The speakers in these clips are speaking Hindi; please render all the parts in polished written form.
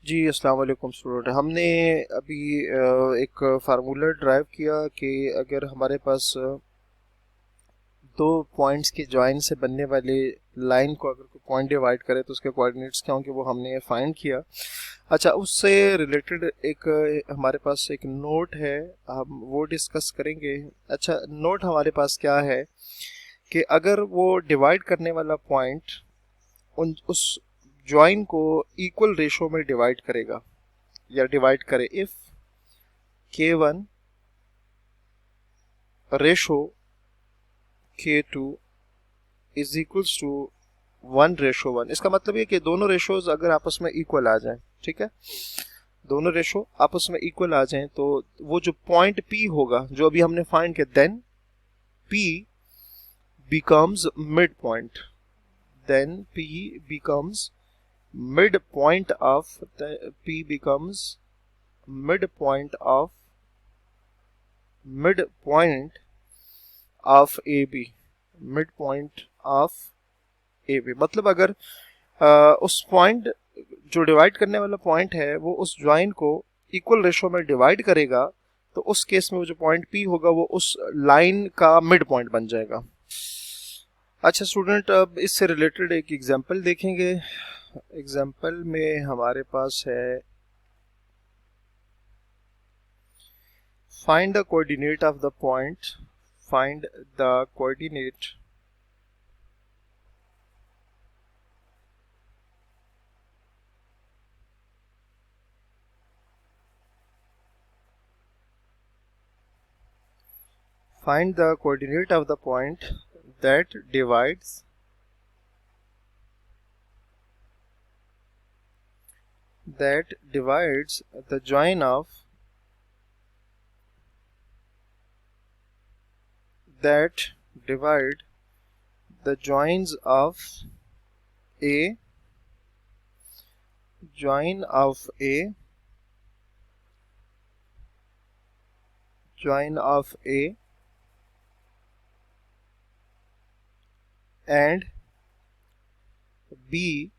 जी अस्सलाम वालेकुम स्टूडेंट। हमने अभी एक फार्मूला ड्राइव किया कि अगर हमारे पास दो पॉइंट्स के जॉइन से बनने वाले लाइन को अगर कोई पॉइंट डिवाइड करे तो उसके कोऑर्डिनेट्स क्या होंगे, वो हमने फाइंड किया। अच्छा, उससे रिलेटेड एक हमारे पास एक नोट है, हम वो डिस्कस करेंगे। अच्छा, नोट हमारे पास क्या है कि अगर वो डिवाइड करने वाला पॉइंट उन उस जॉइन को इक्वल रेशो में डिवाइड करेगा या डिवाइड करे, if K1 ratio K2 is equals to 1:1। इसका मतलब ये कि दोनों रेशोज अगर आपस में इक्वल आ जाएं, ठीक है, दोनों रेशो आपस में इक्वल आ जाएं तो वो जो पॉइंट P होगा जो अभी हमने फाइंड किया, then P becomes mid point, then P becomes mid point of P becomes mid point of mid point of A B, mid point of A B. मतलब अगर उस पॉइंट जो डिवाइड करने वाला पॉइंट है वो उस ज्वाइन को इक्वल रेशो में डिवाइड करेगा तो उस केस में वो जो पॉइंट पी होगा वो उस लाइन का मिड पॉइंट बन जाएगा। अच्छा स्टूडेंट, अब इससे रिलेटेड एक एग्जांपल देखेंगे। एग्जांपल में हमारे पास है, find the coordinate of the point, find the coordinate find the coordinate of the point that divides the join of that divide the joins of A, join of A, join of A and B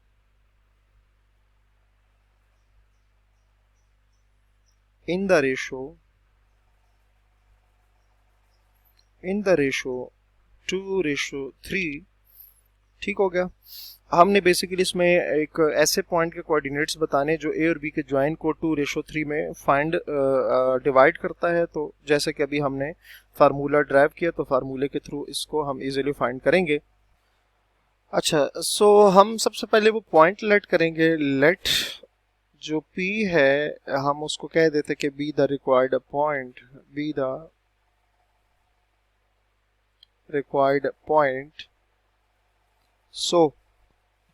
in the ratio 2:3। ठीक हो गया। हमने बेसिकली इसमें एक ऐसे पॉइंट के कोऑर्डिनेट्स बताने जो ए और बी के ज्वाइन को 2:3 में फाइंड डिवाइड करता है। तो जैसे कि अभी हमने फार्मूला ड्राइव किया तो फार्मूले के थ्रू इसको हम इजीली फाइंड करेंगे। अच्छा, सो हम सबसे पहले वो पॉइंट लेट करेंगे। लेट जो P है हम उसको कह देते कि be the required point, be the required point. So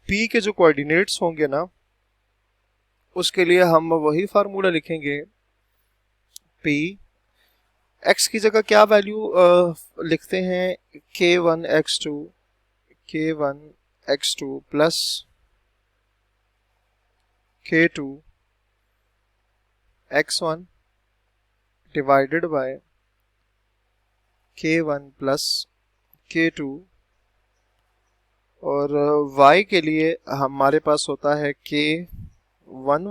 P के जो कोऑर्डिनेट्स होंगे ना, उसके लिए हम वही फार्मूला लिखेंगे। P x की जगह क्या वैल्यू लिखते हैं, K1 x2 plus K2 x1 divided by K1 plus K2। और y के लिए हमारे पास होता है K1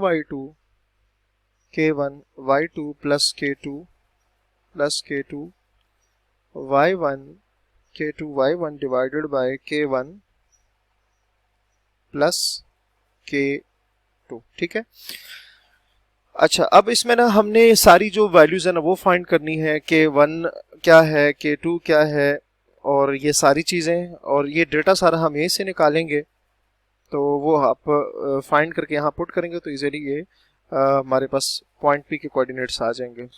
y2 plus K2 y1 K2 y1 divided by K1 plus K2। ठीक है। अच्छा, अब इसमें ना हमने सारी जो वैल्यूज है ना वो फाइंड करनी है। K1 क्या है, K2 क्या है, और ये सारी चीज़ें, और ये डेटा सारा हम यहीं से निकालेंगे। तो वो आप फाइंड करके यहाँ पुट करेंगे तो इजीली ये हमारे पास पॉइंट P के कोऑर्डिनेट्स आ जाएंगे।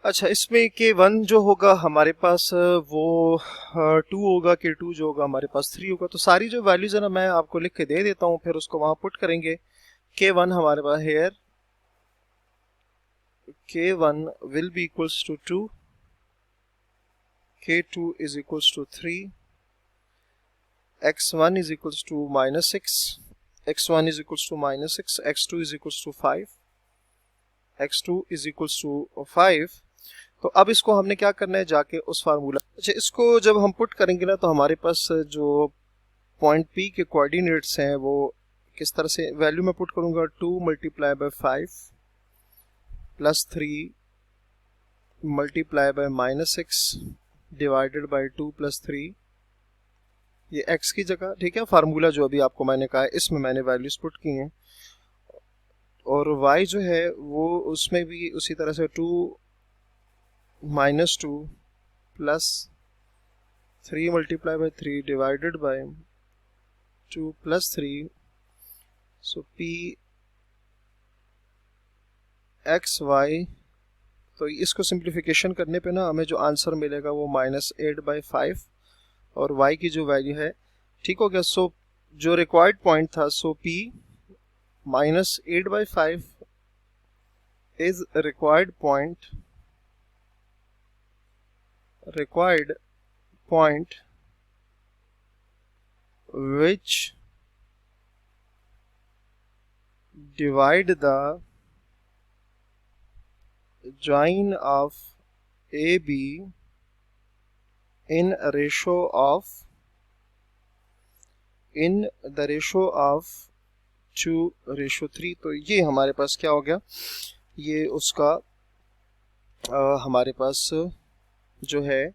अच्छा, इसमें K1 जो होगा हमारे पास वो 2 होगा, K2 जो होगा हमारे पास 3 होगा। तो सारी जो वैल्यूज है ना मैं आपको लिख के दे देता हूँ, फिर उसको वहाँ पुट करेंगे। K1 हमारे पास hair K1 will be equals to 2, K2 is equals to 3, x1 is equals to -6, x1 is equals to -6, x2 is equals to 5, x2 is equals to 5। तो अब इसको हमने क्या करना है, जाके उस फार्मूला, अच्छा इसको जब हम पुट करेंगे ना तो हमारे पास जो पॉइंट P के कोऑर्डिनेट्स हैं वो किस तरह से वैल्यू में पुट करूंगा, 2 multiply by 5 plus 3 multiply by -6 divided by 2 plus 3, ये x की जगह, ठीक है, फार्मूला जो अभी आपको मैंने कहा है इसमें मैंने वैल्यूज पुट की हैं। और y जो है वो उसमें भी उसी तरह से 2 - 2 plus 3 multiply by 3 divided by 2 plus 3, so p x y, तो इसको सिंप्लीफिकेशन करने पे ना हमें जो आंसर मिलेगा वो -8/5 और y की जो वैल्यू है, ठीक हो गया। सो जो रिक्वायर्ड पॉइंट था, सो p -8/5 is required point which divide the join of AB in the ratio of 2:3। तो ये हमारे पास क्या हो गया, ये उसका हमारे पास जो है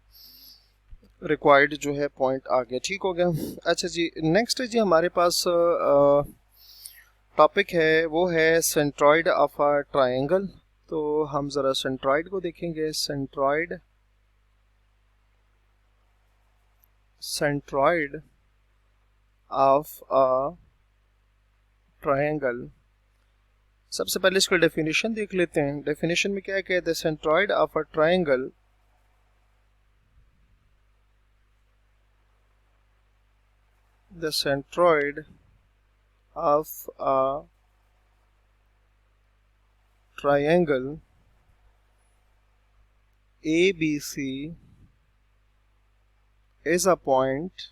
रिक्वायर्ड जो है पॉइंट आ गया, ठीक हो गया। अच्छा जी, नेक्स्ट जी हमारे पास टॉपिक है वो है सेंट्रॉइड ऑफ अ ट्रायंगल। तो हम ज़रा सेंट्रॉइड को देखेंगे। सेंट्रॉइड ऑफ अ ट्रायंगल, सबसे पहले इसको डेफिनेशन देख लेते हैं। डेफिनेशन में क्या कहते हैं, centroid of a triangle the centroid of a triangle ABC is a point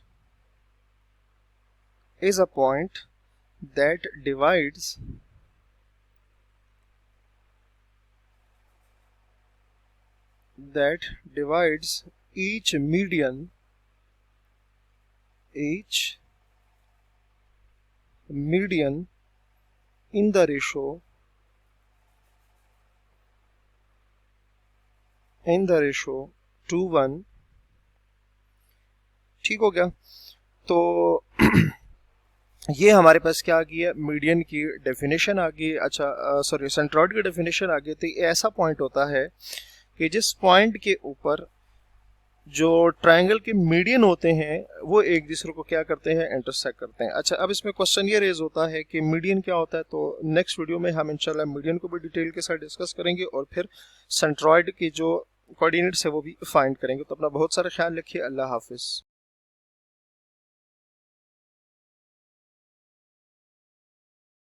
that divides each median in the ratio 2:1, ठीक हो गया। तो ये हमारे पास क्या आ गई है, मीडियन की डेफिनेशन आ गई। अच्छा सॉरी, सेंट्रॉइड की डेफिनेशन आ गई। तो ये ऐसा पॉइंट होता है कि जिस पॉइंट के ऊपर जो ट्रायंगल के मीडियन होते हैं वो एक दूसरे को क्या करते हैं, इंटरसेक्ट करते हैं। अच्छा, अब इसमें क्वेश्चन ये रेज होता है कि मीडियन क्या होता है। तो नेक्स्ट वीडियो में हम इंशाल्लाह मीडियन को भी डिटेल के साथ डिस्कस करेंगे और फिर सेंट्रॉइड की जो कोऑर्डिनेट्स है वो भी फाइंड करेंगे। तो अपना बहुत सारा ख्याल रखिए। अल्लाह हाफिज़।